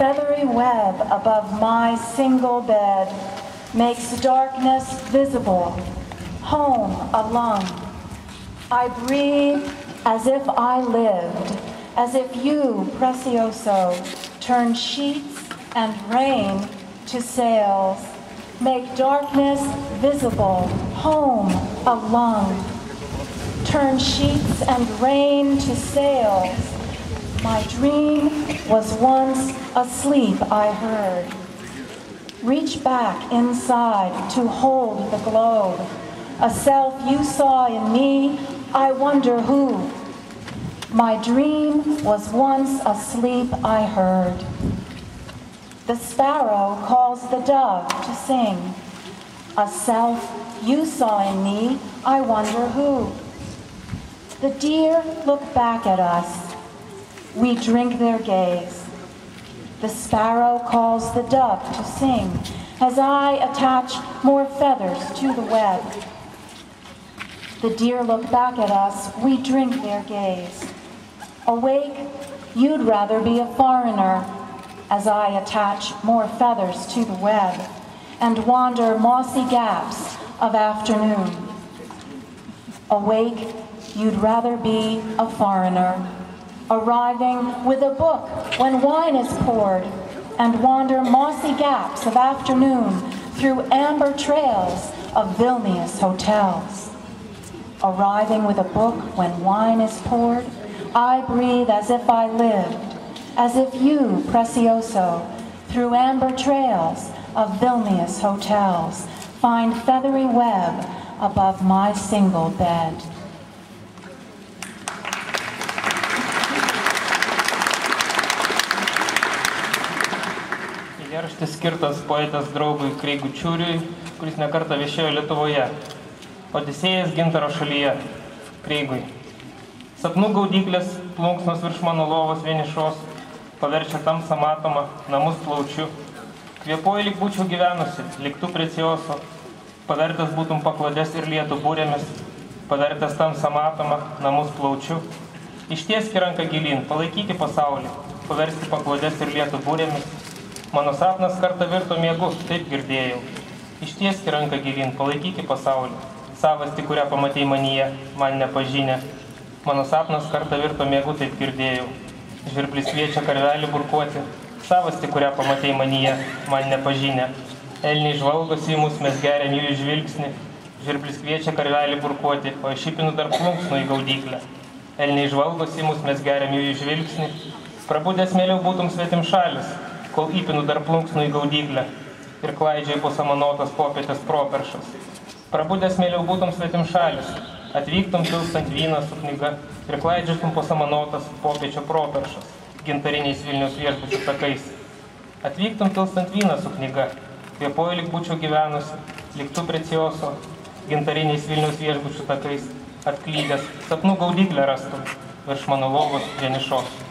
feathery web above my single bed makes darkness visible, home alone. I breathe as if I lived, as if you, Precioso, turn sheets and rain to sails. Make darkness visible, home alone. Turn sheets and rain to sails. My dream was once asleep, I heard. Reach back inside to hold the globe. A self you saw in me, I wonder who. My dream was once asleep, I heard. The sparrow calls the dove to sing. A self you saw in me, I wonder who. The deer look back at us. We drink their gaze. The sparrow calls the dove to sing as I attach more feathers to the web. The deer look back at us. We drink their gaze. Awake, you'd rather be a foreigner as I attach more feathers to the web and wander mossy gaps of afternoon. Awake, you'd rather be a foreigner, arriving with a book when wine is poured, and wander mossy gaps of afternoon through amber trails of Vilnius hotels. Arriving with a book when wine is poured, I breathe as if I lived, as if you, Precioso, through amber trails of Vilnius hotels, find feathery web above my single bed. Eilėraštis skirtas poetės draugui Kreigui Čiuriui, kuris nekartą viešėjo Lietuvoje. Odisėjas Gintaro šalyje. Kreigui. Sapnų gaudyklės plunksnos virš mano lovos vienišos, paverčia tamsą matomą, namus plaučiu. Kvėpuoju, lyg būčiau gyvenusi, lyg tu Precioso, pavertęs būtum paklodės ir lietų būrėmis, pavertęs tamsą matomą, namus plaučiu. Ištieski ranką gilyn, palaikyki pasaulį, paversti paklodės ir lietų būrėmis. Mano sapnas kartą virto miegu, taip girdėjau. Ištieski ranką gilyn, palaikyki pasaulį, savastį, kurią pamatei manyje, man nepažinę. Mano sapnas kartą virto miegu, taip girdėjau. Žvirblis kviečia karvelį burkuoti, savastį, kurią pamatei manyje, man nepažinę. Elniai žvalgosi į mus, mes geriam jų žvilgsnį. Žvirblis kviečia karvelį burkuoti, o aš įpinu dar plunksnų į gaudyklę. Elniai žvalgosi į mus, mes geriam jų žvilgsnį. Prabudęs mieliau būtum svetim šalis, kol įpinu dar plunksnų į gaudyklę ir klaidžiai po samanotas popietės properšas. Prabudęs mieliau būtum svetim šalis, atvyktum pilstant vyną su knyga ir klaidžiatum po samanotas popiečio properšas, gintariniais Vilniaus viešbučių takais. Atvyktum pilstant vyną su knyga, kvėpuoju, lyg būčiau gyvenusi, lyg tu Precioso, gintariniais Vilniaus viešbučių takais, atklydęs, sapnų gaudyklę rastum virš mano lovos vienišos.